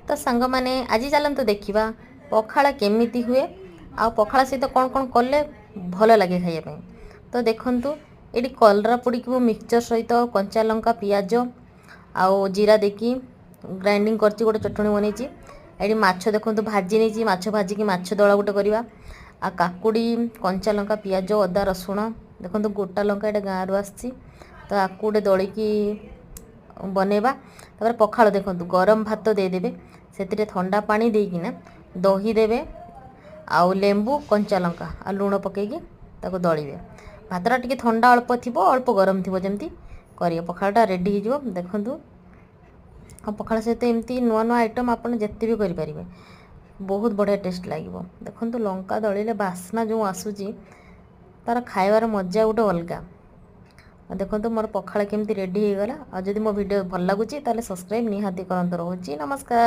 तो सांग माने आज चलतु देखा पखाड़ केमिति हुए आ पखाड़ सहित कौन कौन कले भल लगे खाइबा। तो देखंतु ये कलरा पोड़ी मिक्सचर सहित कंचा लंका पियाज आउ जीरा देकी ग्राइंडिंग कर गोटे चटणी बनई। ये माछ देखो भाजी नहीं माछ भाजिकी माछ दला गोटे करवा आ काकुड़ी कंचा लंका पियाज अदा रसुण देखो गोटा लंका ये गाँव रू आसी तो आपको गोटे दलिकी बनैबा। तापर पखाड़ देखो गरम भात देदेवे से ठंडा पानी देकिना दही देवे आउ लेंबू कंचा लंका आ लुण पकईकी ताको दलिवे। भातटा टिके ठंडा अल्प थिबो अल्प गरम थिबो जेमती करियो पखाड़टा रेडी हो देखंतु। पखाड़ सहित एमती नुआ नुआ आइटम आपन जेते भी करें बहुत बढ़िया टेस्ट लगे। देखंतु लंका दलिले बास्ना जो आसूची तार खाइबार मजा गोटे अलगा। देखो मोर पखाड़ केमती रेडी हो गला। और जदि मो वीडियो भल लगुच सब्सक्राइब निहाती करंत। रहुची नमस्कार।